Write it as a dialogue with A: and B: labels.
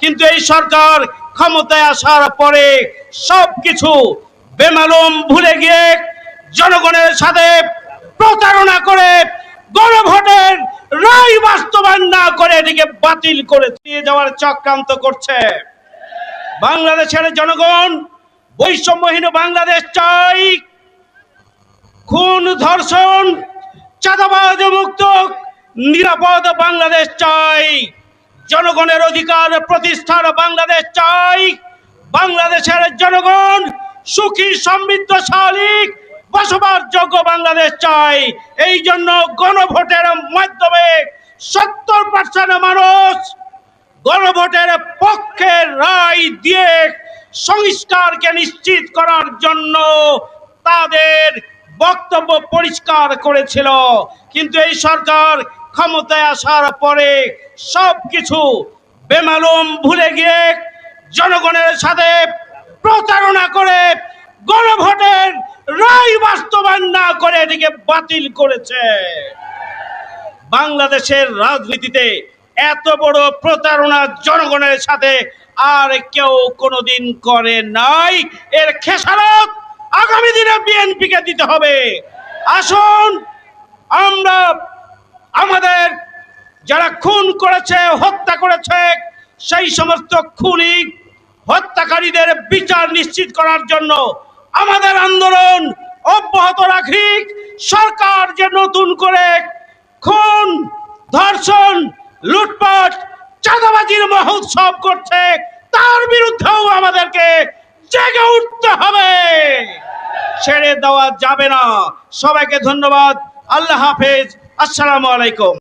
A: কিন্তু এই সরকার ক্ষমতায় আসার পরে সবকিছু বেমালুম ভুলে গিয়ে জনগণের সাথে প্রতারণা করে গণভোটের রায় বাস্তবায়ন না করে এটিকে বাতিল করে দিয়ে যাওয়ার চক্রান্ত করছে। বাংলাদেশের জনগণ বৈষম্যহীন বাংলাদেশ চাই, খুন ধর্ষণ চাঁদাবাজ মুক্ত নিরাপদ বাংলাদেশ চাই, জনগণের অধিকার প্রতিষ্ঠার বাংলাদেশ চাই, বাংলাদেশের জনগণ সুখী সমৃদ্ধশালী বসবাসযোগ্য বাংলাদেশ চাই। এই জন্য গণভোটের মাধ্যমে 70% মানুষ গণভোটের পক্ষে রায় দিয়ে সংস্কারকে নিশ্চিত করার জন্য তাদের বক্তব্য পরিষ্কার করেছিল। কিন্তু এই সরকার ক্ষমতায় আসার পরে সবকিছু বেমালুম ভুলে গিয়ে জনগণের সাথে প্রতারণা করে গণভোটের রায় বাস্তবায়ন না করে এটিকে বাতিল করেছে। বাংলাদেশের রাজনীতিতে এত বড় প্রতারণা জনগণের সাথে আর কেউ কোনোদিন করে নাই। এর খেসারত আগামী দিনে বিএনপিকে দিতে হবে। আসুন আমরা আমাদের যারা খুন করেছে, হত্যা করেছে, সেই সমস্ত খুনি হত্যাকারীদের বিচার নিশ্চিত করার জন্য আমাদের আন্দোলন অব্যাহত রাখি। সরকার যে নতুন করে খুন ধর্ষণ লুটপাট চাঁদাবাজির মহোৎসব করছে তার বিরুদ্ধেও আমাদেরকে জেগে উঠতে হবে, ছেড়ে দেওয়া যাবে না। সবাইকে ধন্যবাদ। আল্লাহ হাফেজ। আসসালামু আলাইকুম।